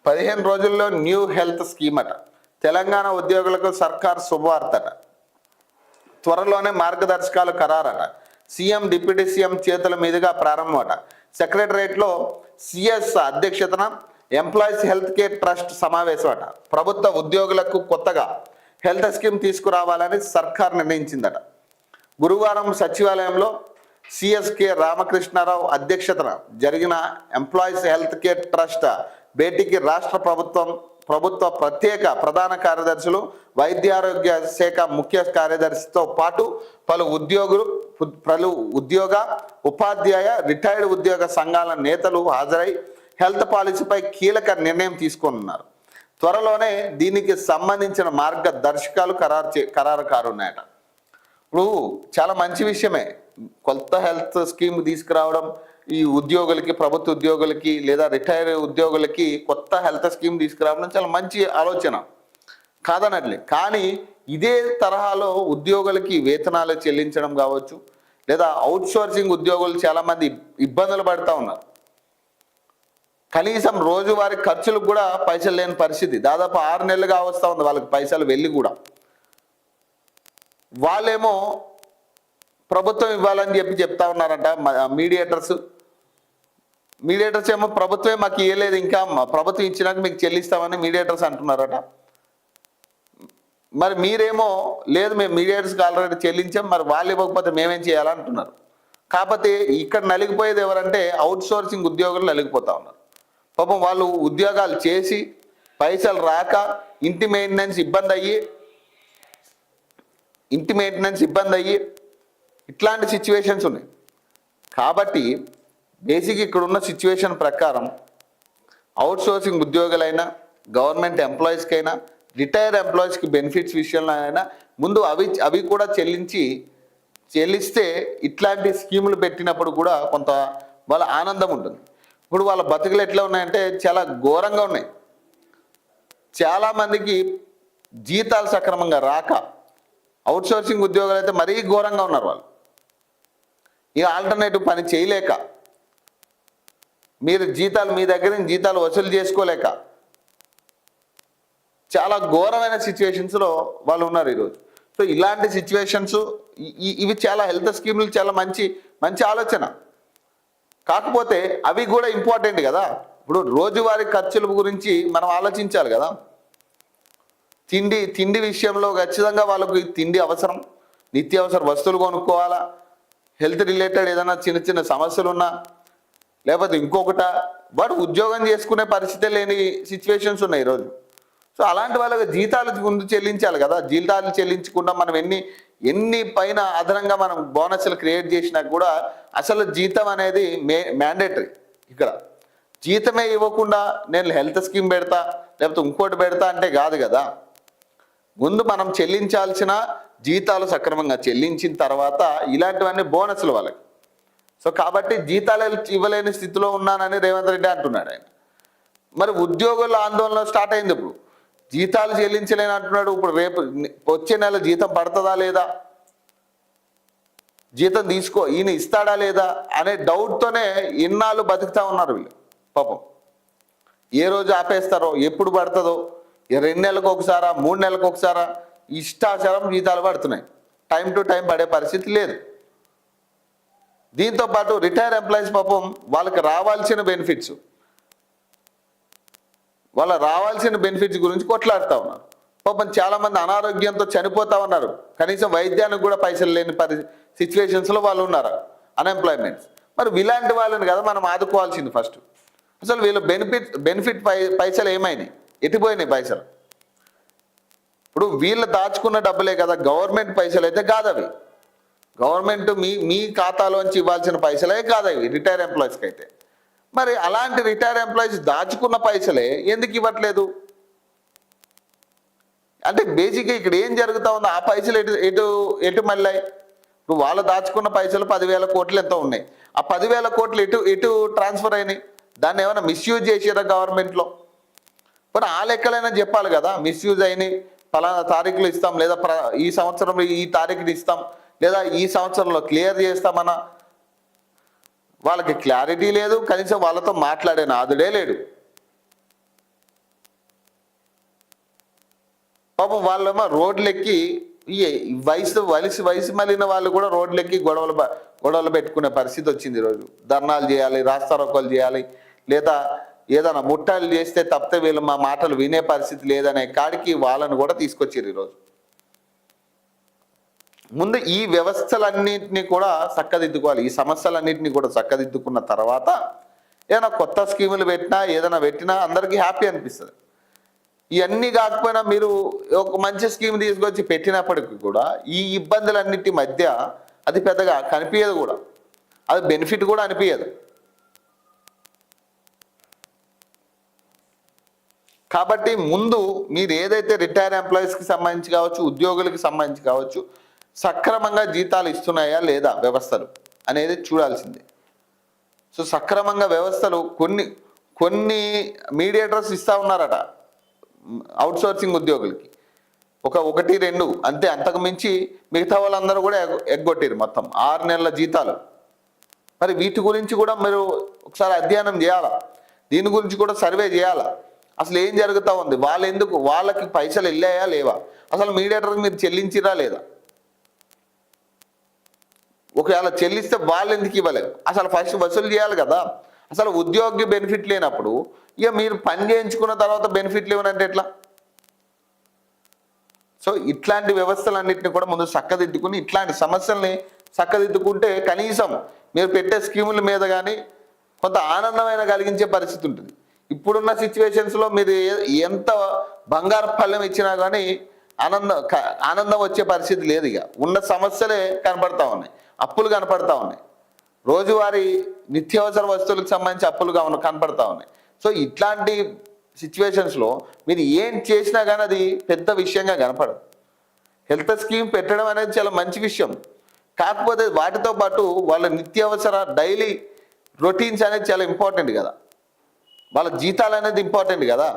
15 రోజుల్లో new health scheme అట. తెలంగాణ ఉద్యోగులకు సర్కార్ శుభవార్తట. త్వరలోనే మార్గదర్శకాలు ఖరారట. సీఎం డిప్యూటీ సీఎం చేతుల మీదుగా ప్రారంభమట. సెక్రటరియట్లో సిఎస్ అధ్యక్షతన ఎంప్లాయీస్ హెల్త్ కేర్ ట్రస్ట్ సమావేశం అట. ప్రభుత్వ ఉద్యోగులకు కొత్తగా హెల్త్ స్కీమ్ తీసుకురావాలని సర్కార్ నిర్ణయించిందట. గురువారం సచివాలయంలో సిఎస్కే రామకృష్ణారావు అధ్యక్షతన జరిగిన ఎంప్లాయీస్ హెల్త్ కేర్ ట్రస్ట్ భేటీకి రాష్ట్ర ప్రభుత్వ ప్రత్యేక ప్రధాన కార్యదర్శులు, వైద్యారోగ్య శాఖ ముఖ్య కార్యదర్శితో పాటు పలు ఉద్యోగ, ఉపాధ్యాయ, రిటైర్డ్ ఉద్యోగ సంఘాల నేతలు హాజరై హెల్త్ పాలసీపై కీలక నిర్ణయం తీసుకున్నారు. త్వరలోనే దీనికి సంబంధించిన మార్గదర్శకాలు ఖరారు కానున్నాయట. ఇప్పుడు చాలా మంచి విషయమే కొత్త హెల్త్ స్కీమ్ తీసుకురావడం. ఈ ఉద్యోగులకి, ప్రభుత్వ ఉద్యోగులకి లేదా రిటైర్ ఉద్యోగులకి కొత్త హెల్త్ స్కీమ్ తీసుకురావడం చాలా మంచి ఆలోచన కాదనట్లే. కానీ ఇదే తరహాలో ఉద్యోగులకి వేతనాలు చెల్లించడం కావచ్చు, లేదా అవుట్సోర్సింగ్ ఉద్యోగులు చాలామంది ఇబ్బందులు పడుతూ ఉన్నారు. కనీసం రోజువారీ ఖర్చులకు కూడా పైసలు లేని పరిస్థితి. దాదాపు 6 నెలలుగా వస్తూ ఉంది వాళ్ళకి పైసలు వెళ్ళి కూడా. వాళ్ళేమో ప్రభుత్వం ఇవ్వాలని చెప్తా ఉన్నారంట. మీడియేటర్స్ ఏమో ప్రభుత్వమే మాకు ఇవ్వలేదు, ఇంకా ప్రభుత్వం ఇచ్చినాక మీకు చెల్లిస్తామని మీడియేటర్స్ అంటున్నారట. మరి మీరేమో లేదు మేము మీడియేటర్స్కి ఆల్రెడీ చెల్లించాం, మరి వాళ్ళు ఇవ్వకపోతే మేమేం చేయాలంటున్నారు. కాకపోతే ఇక్కడ నలిగిపోయేది ఎవరంటే అవుట్సోర్సింగ్ ఉద్యోగులు నలిగిపోతూ ఉన్నారు. పాపం వాళ్ళు ఉద్యోగాలు చేసి పైసలు రాక ఇంటి మెయింటెనెన్స్ ఇబ్బంది అయ్యి ఇట్లాంటి సిచ్యువేషన్స్ ఉన్నాయి. కాబట్టి బేసిక్ ఇక్కడున్న సిచ్యువేషన్ ప్రకారం అవుట్సోర్సింగ్ ఉద్యోగులైనా, గవర్నమెంట్ ఎంప్లాయీస్కైనా, రిటైర్ ఎంప్లాయీస్కి బెనిఫిట్స్ విషయంలో అయినా ముందు అవి కూడా చెల్లిస్తే ఇట్లాంటి స్కీములు పెట్టినప్పుడు కూడా కొంత వాళ్ళ ఆనందం ఉంటుంది. ఇప్పుడు వాళ్ళ బతుకులు ఎట్లా ఉన్నాయంటే చాలా ఘోరంగా ఉన్నాయి. చాలామందికి జీతాలు సక్రమంగా రాక, అవుట్సోర్సింగ్ ఉద్యోగాలు అయితే మరీ ఘోరంగా ఉన్నారు. వాళ్ళు ఇక ఆల్టర్నేటివ్ పని చేయలేక, మీరు మీ దగ్గర నుంచి జీతాలు వసూలు చేసుకోలేక చాలా ఘోరమైన సిచ్యువేషన్స్లో వాళ్ళు ఉన్నారు ఈరోజు. సో ఇలాంటి సిచ్యువేషన్స్ ఇవి చాలా హెల్త్ స్కీములు చాలా మంచి ఆలోచన. కాకపోతే అవి కూడా ఇంపార్టెంట్ కదా. ఇప్పుడు రోజువారీ ఖర్చుల గురించి మనం ఆలోచించాలి కదా. తిండి విషయంలో ఖచ్చితంగా వాళ్ళకు తిండి అవసరం, నిత్యావసర వస్తువులు కొనుక్కోవాలా, హెల్త్ రిలేటెడ్ ఏదైనా చిన్న సమస్యలు ఉన్నా, లేకపోతే ఇంకొకట వాడు ఉద్యోగం చేసుకునే పరిస్థితి లేని సిచ్యువేషన్స్ ఉన్నాయి ఈరోజు. సో అలాంటి వాళ్ళకి జీతాలు ముందు చెల్లించాలి కదా. జీతాలు చెల్లించకుండా మనం ఎన్ని పైన అదనంగా మనం బోనస్లు క్రియేట్ చేసినా కూడా అసలు జీతం అనేది మ్యాండేటరీ. ఇక్కడ జీతమే ఇవ్వకుండా నేను హెల్త్ స్కీమ్ పెడతా లేకపోతే ఇంకోటి పెడతా అంటే కాదు కదా. ముందు మనం చెల్లించాల్సిన జీతాలు సక్రమంగా చెల్లించిన తర్వాత ఇలాంటివన్నీ బోనస్లు వాళ్ళకి. సో కాబట్టి జీతాలు ఇవ్వలేని స్థితిలో ఉన్నానని రేవంత్ రెడ్డి అంటున్నాడు ఆయన. మరి ఉద్యోగుల ఆందోళన స్టార్ట్ అయింది. ఇప్పుడు జీతాలు చెల్లించలేని అంటున్నాడు. ఇప్పుడు రేపు వచ్చే నెల జీతం పడుతుందా లేదా, జీతం ఈయన ఇస్తాడా లేదా అనే డౌట్తోనే ఇన్నాళ్ళు బతుకుతా ఉన్నారు వీళ్ళు. పాపం ఏ రోజు ఆపేస్తారో, ఎప్పుడు పడుతుందో, 2 నెలలకు ఒకసారా 3 నెలలకు ఒకసారా ఇష్టాచారం జీతాలు పడుతున్నాయి. టైం టు టైం పడే పరిస్థితి లేదు. దీంతో పాటు రిటైర్ ఎంప్లాయీస్ పాపం వాళ్ళకి రావాల్సిన బెనిఫిట్స్ గురించి కొట్లాడుతూ ఉన్నారు. పాపం చాలామంది అనారోగ్యంతో చనిపోతూ ఉన్నారు. కనీసం వైద్యానికి కూడా పైసలు లేని సిచ్యువేషన్స్లో వాళ్ళు ఉన్నారు, అన్ఎంప్లాయ్మెంట్స్. మరి ఇలాంటి వాళ్ళని కదా మనం ఆదుకోవాల్సింది ఫస్ట్. అసలు వీళ్ళు బెనిఫిట్ పైసలు ఏమైనాయి, ఎట్టిపోయినాయి పైసలు? ఇప్పుడు వీళ్ళు దాచుకున్న డబ్బులే కదా, గవర్నమెంట్ పైసలు అయితే కాదు అవి. గవర్నమెంట్ మీ ఖాతాలోంచి ఇవ్వాల్సిన పైసలే కాదు అవి రిటైర్ ఎంప్లాయీస్కి అయితే. మరి అలాంటి రిటైర్ ఎంప్లాయీస్ దాచుకున్న పైసలే ఎందుకు ఇవ్వట్లేదు అంటే బేసిక్గా ఇక్కడ ఏం జరుగుతూ ఉందో ఆ పైసలు ఎటు మళ్ళీ. ఇప్పుడు వాళ్ళు దాచుకున్న పైసలు 10,000 కోట్లు ఎంతో ఉన్నాయి. ఆ 10,000 కోట్లు ఎటు ట్రాన్స్ఫర్ అయినాయి? దాన్ని ఏమైనా మిస్యూజ్ చేసారా గవర్నమెంట్లో? మరి ఆ లెక్కలైనా చెప్పాలి కదా. మిస్యూజ్ అయినాయి, ఫలానా తారీఖులు ఇస్తాం, లేదా ఈ సంవత్సరం ఈ తారీఖుని ఇస్తాం, లేదా ఈ సంవత్సరంలో క్లియర్ చేస్తామన్నా వాళ్ళకి క్లారిటీ లేదు. కనీసం వాళ్ళతో మాట్లాడే నాదుడే లేడు. పాపం వాళ్ళేమో రోడ్లెక్కి ఈ వయసు మళ్ళిన వాళ్ళు కూడా రోడ్లెక్కి గొడవలు పెట్టుకునే పరిస్థితి వచ్చింది ఈరోజు. ధర్నాలు చేయాలి, రాస్తారోకోలు చేయాలి, లేదా ఏదైనా ముట్టాలు చేస్తే తప్పితే వీళ్ళు మా మాటలు వినే పరిస్థితి లేదనే కాడికి వాళ్ళను కూడా తీసుకొచ్చారు ఈరోజు. ముందు ఈ వ్యవస్థలన్నింటినీ కూడా చక్కదిద్దుకోవాలి. ఈ సమస్యలన్నింటినీ కూడా చక్కదిద్దుకున్న తర్వాత ఏదైనా కొత్త స్కీములు పెట్టినా అందరికీ హ్యాపీ అనిపిస్తుంది. ఇవన్నీ కాకపోయినా మీరు ఒక మంచి స్కీమ్ తీసుకొచ్చి పెట్టినప్పటికీ కూడా ఈ ఇబ్బందులన్నిటి మధ్య అది పెద్దగా కనిపించదు, కూడా అది బెనిఫిట్ కూడా అనిపించదు. కాబట్టి ముందు మీరు ఏదైతే రిటైర్ ఎంప్లాయీస్కి సంబంధించి కావచ్చు, ఉద్యోగులకి సంబంధించి కావచ్చు, సక్రమంగా జీతాలు ఇస్తున్నాయా లేదా వ్యవస్థలు అనేది చూడాల్సిందే. సో సక్రమంగా వ్యవస్థలు కొన్ని మీడియేటర్స్ ఇస్తూ ఉన్నారట అవుట్సోర్సింగ్ ఉద్యోగులకి, 1-2 అంతే, అంతకు మించి మిగతా వాళ్ళందరూ కూడా ఎగ్గొట్టారు మొత్తం 6 నెలల జీతాలు. మరి వీటి గురించి కూడా మీరు ఒకసారి అధ్యయనం చేయాలా, దీని గురించి కూడా సర్వే చేయాలా. అసలు ఏం జరుగుతూ ఉంది, వాళ్ళకి పైసలు వెళ్ళాయా లేవా, అసలు మీడియేటర్కి మీరు చెల్లించిరా లేదా, ఒకవేళ చెల్లిస్తే వాళ్ళు ఎందుకు ఇవ్వలేదు, అసలు ఫస్ట్ వసూలు చేయాలి కదా. అసలు ఉద్యోగి బెనిఫిట్ లేనప్పుడు ఇక మీరు పని చేయించుకున్న తర్వాత బెనిఫిట్ లేవనంటే ఎట్లా? సో ఇట్లాంటి వ్యవస్థలన్నింటినీ కూడా ముందు చక్కదిద్దుకుని ఇట్లాంటి సమస్యల్ని చక్కదిద్దుకుంటే కనీసం మీరు పెట్టే స్కీముల మీద కానీ కొంత ఆనందమైన కలిగించే పరిస్థితి ఉంటుంది. ఇప్పుడున్న సిచ్యువేషన్స్లో మీరు ఎంత బంగారు పళ్ళెం ఇచ్చినా కానీ ఆనందం వచ్చే పరిస్థితి లేదు. ఇక ఉన్న సమస్యలే కనపడతా ఉన్నాయి, అప్పులు కనపడతా ఉన్నాయి, రోజువారీ నిత్యావసర వస్తువులకు సంబంధించి అప్పులు కనపడతా ఉన్నాయి. సో ఇట్లాంటి సిచ్యువేషన్స్లో మీరు ఏం చేసినా కానీ అది పెద్ద విషయంగా కనపడదు. హెల్త్ స్కీమ్ పెట్టడం అనేది చాలా మంచి విషయం, కాకపోతే వాటితో పాటు వాళ్ళ నిత్యావసర డైలీ రొటీన్స్ అనేది చాలా ఇంపార్టెంట్ కదా, వాళ్ళ జీతాలు అనేది ఇంపార్టెంట్ కదా.